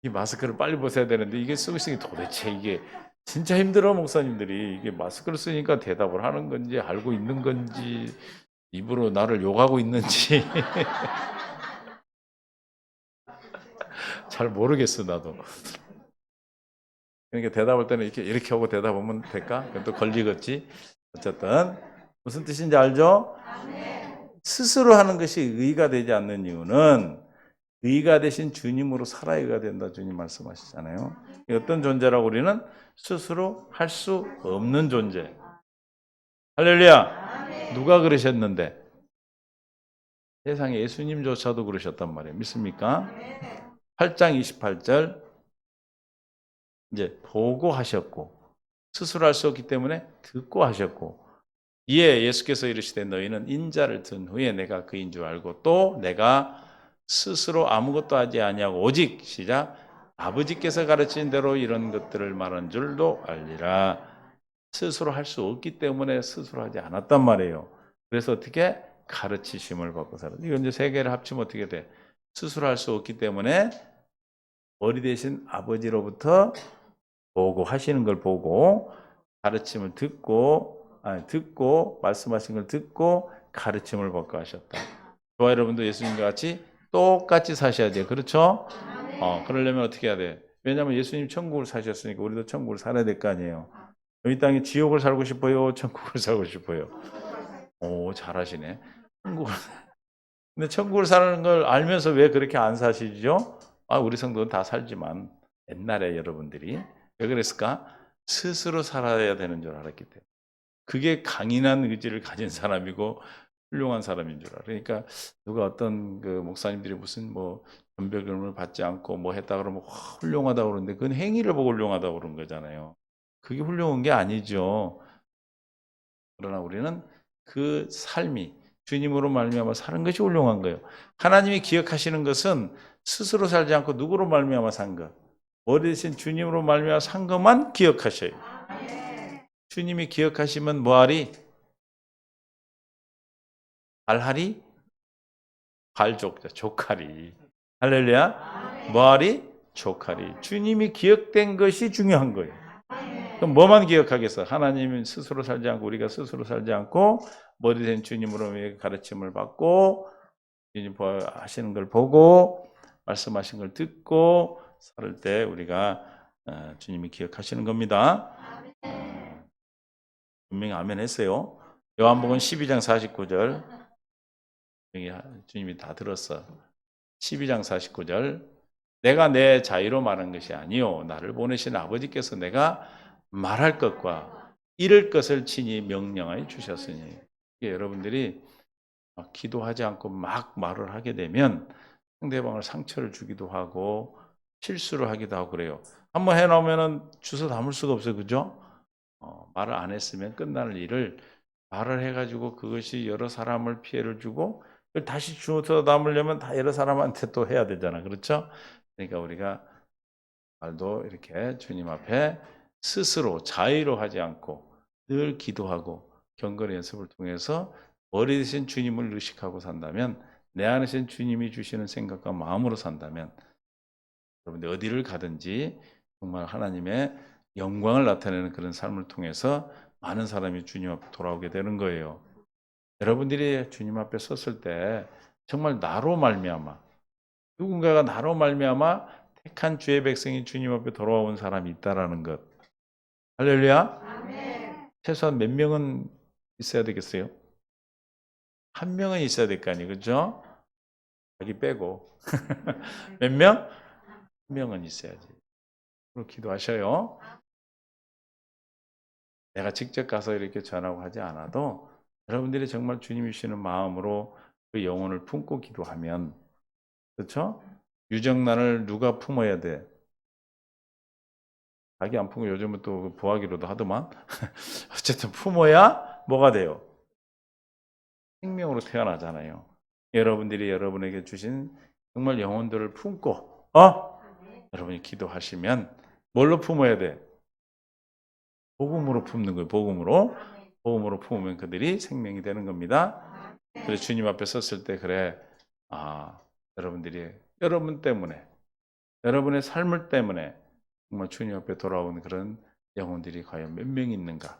이 마스크를 빨리 벗어야 되는데 이게 쓰고 있으니 도대체 이게 진짜 힘들어 목사님들이 이게 마스크를 쓰니까 대답을 하는 건지 알고 있는 건지 입으로 나를 욕하고 있는지 잘 모르겠어 나도. 그러니까 대답할 때는 이렇게 하고 대답하면 될까? 그건 또 걸리겠지. 어쨌든 무슨 뜻인지 알죠? 스스로 하는 것이 의가 되지 않는 이유는 의가 되신 주님으로 살아야 의가 된다 주님 말씀하시잖아요. 어떤 존재라고 우리는 스스로 할 수 없는 존재. 할렐루야. 누가 그러셨는데? 세상에 예수님조차도 그러셨단 말이에요. 믿습니까? 8장 28절 이제 보고 하셨고 스스로 할 수 없기 때문에 듣고 하셨고 이에 예수께서 이르시되 너희는 인자를 든 후에 내가 그인 줄 알고 또 내가 스스로 아무것도 하지 아니하고 오직 시작 아버지께서 가르친 대로 이런 것들을 말한 줄도 알리라. 스스로 할 수 없기 때문에 스스로 하지 않았단 말이에요. 그래서 어떻게 가르치심을 받고 살아. 이건 이제 세 개를 합치면 어떻게 돼? 스스로 할 수 없기 때문에 머리 대신 아버지로부터 보고 하시는 걸 보고 가르침을 듣고 말씀하신 걸 듣고 가르침을 받고 하셨다. 저와 여러분도 예수님과 같이 똑같이 사셔야 돼요. 그렇죠? 그러려면 어떻게 해야 돼? 왜냐하면 예수님 천국을 사셨으니까 우리도 천국을 살아야 될 거 아니에요. 이 땅에 지옥을 살고 싶어요? 천국을 살고 싶어요? 오, 잘하시네. 천국을. 근데 천국을 사는 걸 알면서 왜 그렇게 안 사시죠? 아, 우리 성도는 다 살지만 옛날에 여러분들이 왜 그랬을까? 스스로 살아야 되는 줄 알았기 때문에. 그게 강인한 의지를 가진 사람이고 훌륭한 사람인 줄 알아. 그러니까 누가 어떤 그 목사님들이 무슨 뭐 전별금을 받지 않고 뭐 했다 그러면 훌륭하다 그러는데 그건 행위를 보고 훌륭하다 그런 거잖아요. 그게 훌륭한 게 아니죠. 그러나 우리는 그 삶이 주님으로 말미암아 사는 것이 훌륭한 거예요. 하나님이 기억하시는 것은 스스로 살지 않고 누구로 말미암아 산 것, 머리 대신 주님으로 말미암아 산 것만 기억하셔요. 주님이 기억하시면 뭐하리? 알하리? 발족자, 조카리. 할렐루야. 뭐하리? 조카리. 주님이 기억된 것이 중요한 거예요. 그럼 뭐만 기억하겠어? 하나님은 스스로 살지 않고 우리가 스스로 살지 않고 머리 된 주님으로 가르침을 받고 주님 하시는 걸 보고 말씀하신 걸 듣고 살 때 우리가 주님이 기억하시는 겁니다. 분명히 아멘 했어요. 요한복음 12장 49절 주님이 다 들었어. 12장 49절 내가 내 자유로 말한 것이 아니요 나를 보내신 아버지께서 내가 말할 것과 이룰 것을 친히 명령하여 주셨으니 여러분들이 기도하지 않고 막 말을 하게 되면 상대방을 상처를 주기도 하고 실수를 하기도 하고 그래요. 한번 해놓으면 주워 담을 수가 없어요. 그죠? 말을 안 했으면 끝날 일을 말을 해가지고 그것이 여러 사람을 피해를 주고 다시 주워 담으려면 다 여러 사람한테 또 해야 되잖아. 그렇죠? 그러니까 우리가 말도 이렇게 주님 앞에 스스로 자의로 하지 않고 늘 기도하고 경건의 연습을 통해서 머리 대신 주님을 의식하고 산다면 내 안에 계신 주님이 주시는 생각과 마음으로 산다면 여러분들 어디를 가든지 정말 하나님의 영광을 나타내는 그런 삶을 통해서 많은 사람이 주님 앞에 돌아오게 되는 거예요. 여러분들이 주님 앞에 섰을 때 정말 나로 말미암아 누군가가 나로 말미암아 택한 주의 백성이 주님 앞에 돌아온 사람이 있다라는 것. 할렐루야. 아멘. 최소한 몇 명은 있어야 되겠어요? 한 명은 있어야 될 거 아니에요. 그죠? 자기 빼고. 몇 명? 한 명은 있어야지. 그리고 기도하셔요. 내가 직접 가서 이렇게 전하고 하지 않아도 여러분들이 정말 주님이 주시는 마음으로 그 영혼을 품고 기도하면 그렇죠? 유정란을 누가 품어야 돼? 자기 안 품고 요즘은 또 부하기로도 하더만. 어쨌든 품어야 뭐가 돼요? 생명으로 태어나잖아요. 여러분들이 여러분에게 주신 정말 영혼들을 품고 여러분이 기도하시면 뭘로 품어야 돼? 복음으로 품는 거예요. 복음으로. 복음으로 품으면 그들이 생명이 되는 겁니다. 그래서 주님 앞에 섰을 때 그래 여러분들이 여러분 때문에 여러분의 삶을 때문에 정말 주님 앞에 돌아온 그런 영혼들이 과연 몇 명이 있는가?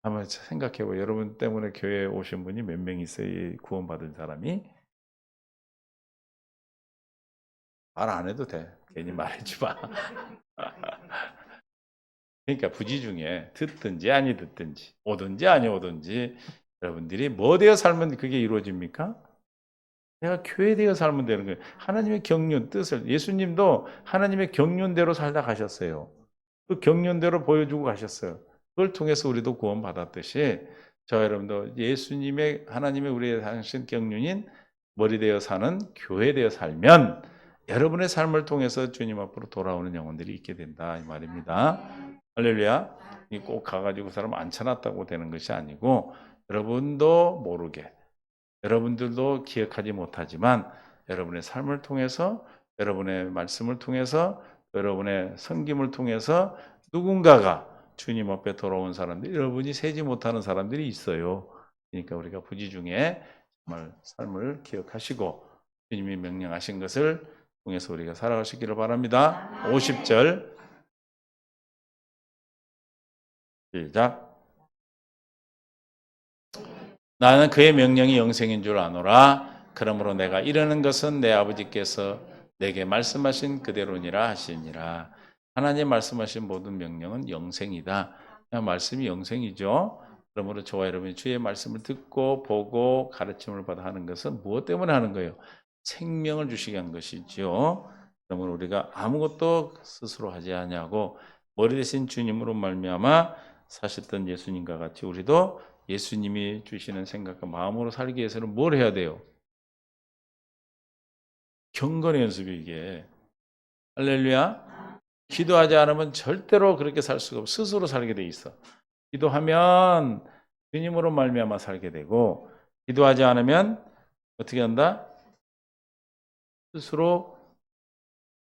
한번 생각해보고 여러분 때문에 교회에 오신 분이 몇 명 있어요? 구원받은 사람이? 말 안 해도 돼. 괜히 말하지 마. 그러니까 부지 중에 듣든지 아니 듣든지 오든지 아니 오든지 여러분들이 뭐 되어 살면 그게 이루어집니까? 내가 교회 되어 살면 되는 거예요. 하나님의 경륜, 뜻을 예수님도 하나님의 경륜대로 살다 가셨어요. 그 경륜대로 보여주고 가셨어요. 그걸 통해서 우리도 구원받았듯이 저 여러분도 예수님의 하나님의 우리의 하신 경륜인 머리 되어 사는 교회 되어 살면 여러분의 삶을 통해서 주님 앞으로 돌아오는 영혼들이 있게 된다 이 말입니다. 할렐루야. 꼭 가가지고 사람 앉혀놨다고 되는 것이 아니고 여러분도 모르게 여러분들도 기억하지 못하지만 여러분의 삶을 통해서 여러분의 말씀을 통해서 여러분의 섬김을 통해서 누군가가 주님 앞에 돌아온 사람들 여러분이 세지 못하는 사람들이 있어요. 그러니까 우리가 부지 중에 정말 삶을 기억하시고 주님이 명령하신 것을 통해서 우리가 살아가시기를 바랍니다. 50절 시작. 나는 그의 명령이 영생인 줄 아노라. 그러므로 내가 이르는 것은 내 아버지께서 내게 말씀하신 그대로니라 하시니라. 하나님 말씀하신 모든 명령은 영생이다. 그냥 말씀이 영생이죠. 그러므로 저와 여러분이 주의 말씀을 듣고 보고 가르침을 받아 하는 것은 무엇 때문에 하는 거예요? 생명을 주시게 한 것이죠. 그러므로 우리가 아무것도 스스로 하지 아니하고 머리 대신 주님으로 말미암아 사셨던 예수님과 같이 우리도 예수님이 주시는 생각과 마음으로 살기 위해서는 뭘 해야 돼요? 경건의 연습이 이게. 할렐루야. 기도하지 않으면 절대로 그렇게 살 수가 없어. 스스로 살게 돼 있어. 기도하면 주님으로 말미암아 살게 되고 기도하지 않으면 어떻게 한다? 스스로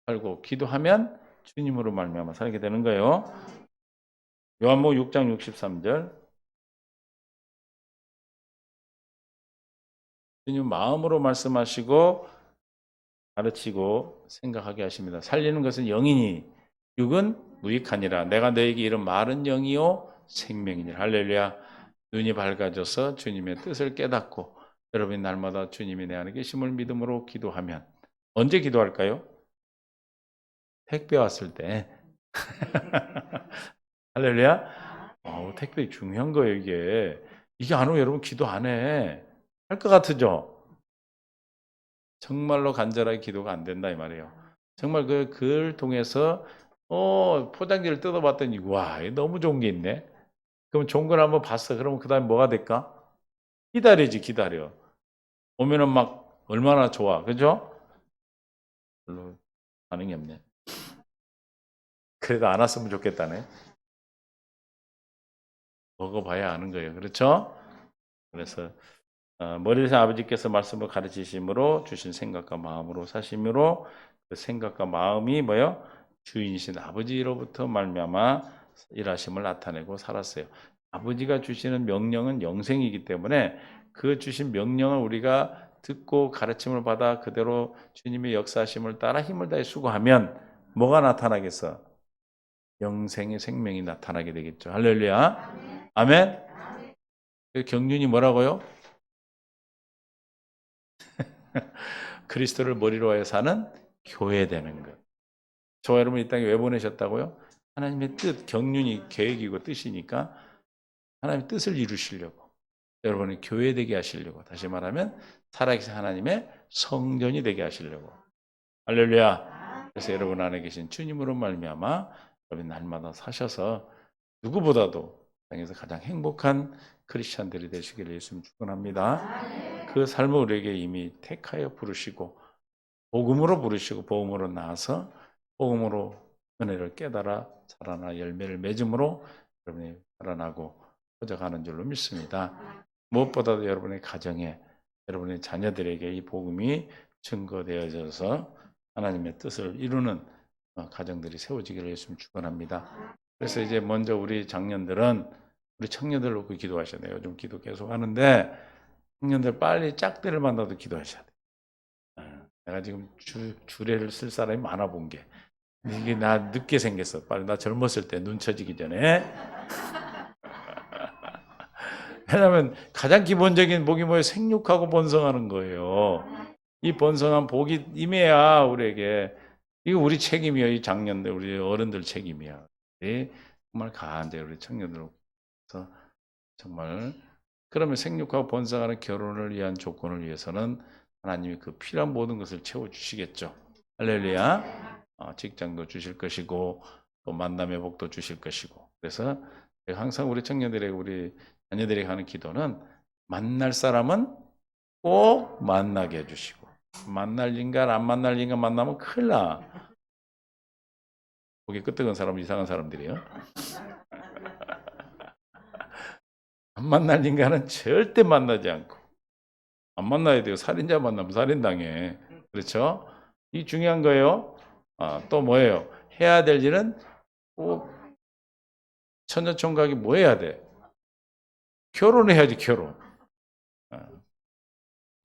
살고 기도하면 주님으로 말미암아 살게 되는 거예요. 요한복음 6장 63절. 주님 마음으로 말씀하시고 가르치고 생각하게 하십니다. 살리는 것은 영이니 육은 무익하니라. 내가 너에게 이런 말은 영이요 생명이니라. 할렐루야. 눈이 밝아져서 주님의 뜻을 깨닫고 여러분이 날마다 주님이 내 안에 계심을 믿음으로 기도하면 언제 기도할까요? 택배 왔을 때. 할렐루야. 택배 중요한 거예요, 이게. 이게 안 오면 여러분 기도 안 해. 할 것 같으죠? 정말로 간절하게 기도가 안 된다 이 말이에요. 정말 그 글 통해서 포장지를 뜯어봤더니 와, 너무 좋은 게 있네. 그럼 좋은 걸 한번 봤어. 그러면 그다음에 뭐가 될까? 기다리지, 기다려. 오면은 막 얼마나 좋아, 그죠? 별로 반응이 없네. 그래도 안 왔으면 좋겠다네. 먹어봐야 아는 거예요. 그렇죠? 그래서 머리에서 아버지께서 말씀을 가르치심으로 주신 생각과 마음으로 사심으로 그 생각과 마음이 뭐요? 주인이신 아버지로부터 말미암아 일하심을 나타내고 살았어요. 아버지가 주시는 명령은 영생이기 때문에 그 주신 명령을 우리가 듣고 가르침을 받아 그대로 주님의 역사하심을 따라 힘을 다해 수고하면 뭐가 나타나겠어? 영생의 생명이 나타나게 되겠죠. 할렐루야. 아멘. 그 경륜이 뭐라고요? 그리스도를 머리로 하여 사는 교회 되는 것. 저와 여러분 이 땅에 왜 보내셨다고요? 하나님의 뜻, 경륜이 계획이고 뜻이니까 하나님의 뜻을 이루시려고 여러분이 교회 되게 하시려고 다시 말하면 살아계신 하나님의 성전이 되게 하시려고. 할렐루야. 그래서 여러분 안에 계신 주님으로 말미암아 여러분 날마다 사셔서 누구보다도 땅에서 가장 행복한 크리스찬들이 되시기를 예수님 축원합니다. 그 삶을 우리에게 이미 택하여 부르시고 복음으로 부르시고 복음으로 나아서 복음으로 은혜를 깨달아 자라나 열매를 맺음으로 여러분이 자라나고 커져가는 줄로 믿습니다. 무엇보다도 여러분의 가정에 여러분의 자녀들에게 이 복음이 증거되어져서 하나님의 뜻을 이루는 가정들이 세워지기를 예수님 축원합니다. 그래서 이제 먼저 우리 장년들은 우리 청년들 놓고 기도하셔야 돼요. 요즘 기도 계속 하는데 청년들 빨리 짝대를 만나도 기도하셔야 돼요. 내가 지금 주례를 쓸 사람이 많아 본 게. 이게 나 늦게 생겼어. 빨리 나 젊었을 때 눈 쳐지기 전에. 왜냐하면 가장 기본적인 복이 뭐예요? 생육하고 번성하는 거예요. 이 번성한 복이 임해야 우리에게 이거 우리 책임이야. 이 장년들 우리 어른들 책임이야. 정말 가한데 우리 청년들 그래서 정말 그러면 생육하고 번성하는 결혼을 위한 조건을 위해서는 하나님이 그 필요한 모든 것을 채워주시겠죠. 할렐루야. 직장도 주실 것이고 또 만남의 복도 주실 것이고 그래서 제가 항상 우리 청년들에게 우리 자녀들에게 하는 기도는 만날 사람은 꼭 만나게 해주시고 만날 인간 안 만날 인간 만나면 큰일 나. 거기 끄떡은 사람은 이상한 사람들이에요. 안 만날 인간은 절대 만나지 않고 안 만나야 돼요. 살인자 만나면 살인당해. 그렇죠? 이 중요한 거예요. 또 뭐예요? 해야 될 일은 꼭 천년총각이 뭐 해야 돼? 결혼해야지 결혼.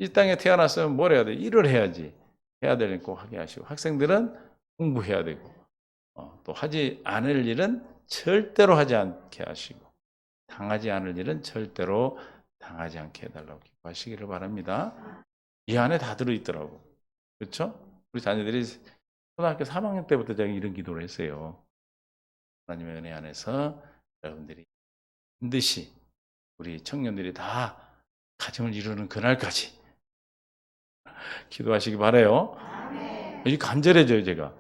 이 땅에 태어났으면 뭘 해야 돼? 일을 해야지. 해야 될 일 꼭 하게 하시고 학생들은 공부해야 되고 또 하지 않을 일은 절대로 하지 않게 하시고 당하지 않을 일은 절대로 당하지 않게 해달라고 기도하시기를 바랍니다. 이 안에 다 들어있더라고. 그렇죠? 우리 자녀들이 초등학교 3학년 때부터 제가 이런 기도를 했어요. 하나님의 은혜 안에서 여러분들이 반드시 우리 청년들이 다 가정을 이루는 그날까지 기도하시기 바라요. 이게 간절해져요, 제가.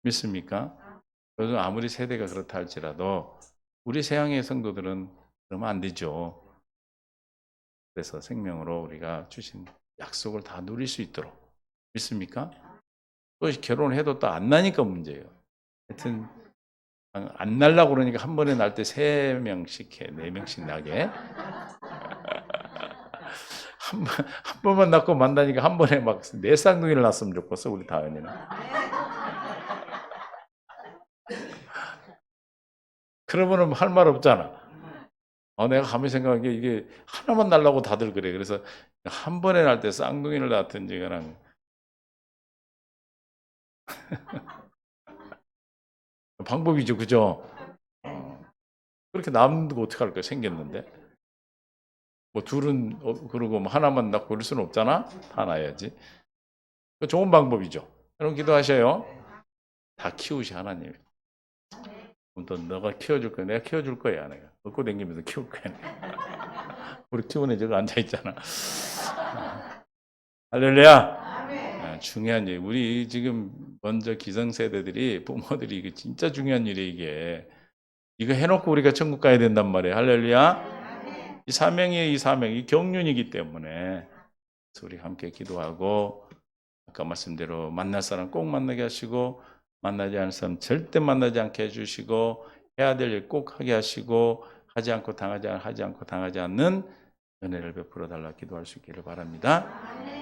믿습니까? 그래서 아무리 세대가 그렇다 할지라도 우리 세상의 성도들은 그러면 안 되죠. 그래서 생명으로 우리가 주신 약속을 다 누릴 수 있도록 믿습니까? 또 결혼해도 또 안 나니까 문제예요. 하여튼 안 날라고 그러니까 한 번에 날 때 3명씩 해, 4명씩 나게. 한 번만 낳고 만나니까 한 번에 막 4쌍둥이를 낳았으면 좋겠어, 우리 다은이는. 그러면은 할 말 없잖아. 내가 가만히 생각한 게 이게 하나만 날라고 다들 그래. 그래서 한 번에 날 때 쌍둥이를 낳든지 그냥 방법이죠, 그죠? 그렇게 남도 어떻게 할까 생겼는데. 뭐 둘은 그러고 뭐 하나만 낳고 그럴 수는 없잖아. 다 낳아야지. 좋은 방법이죠. 여러분 기도하셔요. 다 키우시 하나님. 또 너가 키워줄 거야. 내가 키워줄 거야. 내가 얻고 다니면서 키울 거야. 우리 키우는 저거 앉아 있잖아. 할렐루야. 중요한 일. 우리 지금 먼저 기성세대들이 부모들이 이게 진짜 중요한 일이 이게. 이거 해놓고 우리가 천국 가야 된단 말이에요. 할렐루야. 이 사명이에요. 이 사명. 이 경륜이기 때문에 그래서 우리 함께 기도하고 아까 말씀대로 만날 사람 꼭 만나게 하시고 만나지 않을 사람 절대 만나지 않게 해주시고 해야 될 일 꼭 하게 하시고 하지 않고 당하지 않는 은혜를 베풀어 달라 기도할 수 있기를 바랍니다.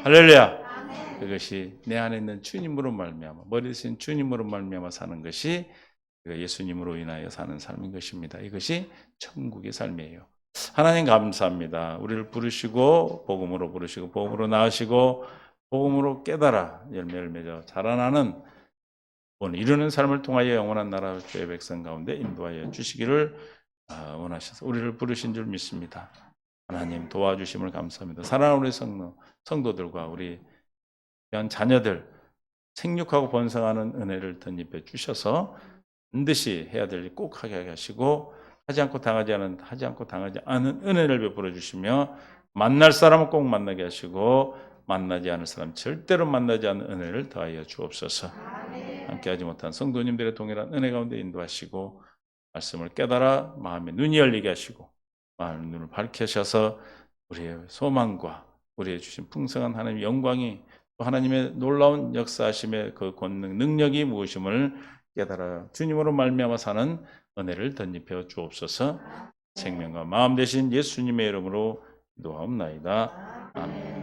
할렐루야. 그것이 내 안에 있는 주님으로 말미암아 머리 대신 주님으로 말미암아 사는 것이 예수님으로 인하여 사는 삶인 것입니다. 이것이 천국의 삶이에요. 하나님 감사합니다. 우리를 부르시고 복음으로 부르시고 복음으로 낳으시고 복음으로 깨달아 열매를 맺어 자라나는 오늘 이루는 삶을 통하여 영원한 나라 주의 백성 가운데 인도하여 주시기를 원하셔서 우리를 부르신 줄 믿습니다. 하나님 도와주심을 감사합니다. 사랑하는 우리 성도들과 우리 귀한 자녀들 생육하고 번성하는 은혜를 덧입혀 주셔서 반드시 해야 될 일 꼭 하게 하시고 하지 않고 당하지 않은 은혜를 베풀어 주시며 만날 사람은 꼭 만나게 하시고 만나지 않을 사람 절대로 만나지 않는 은혜를 더하여 주옵소서. 함께하지 못한 성도님들의 동일한 은혜 가운데 인도하시고 말씀을 깨달아 마음의 눈이 열리게 하시고 마음의 눈을 밝히셔서 우리의 소망과 우리의 주신 풍성한 하나님의 영광이 또 하나님의 놀라운 역사하심의 그 권능 능력이 무엇임을 깨달아 주님으로 말미암아 사는 은혜를 덧입혀 주옵소서. 생명과 마음 되신 예수님의 이름으로 기도하옵나이다. 아멘.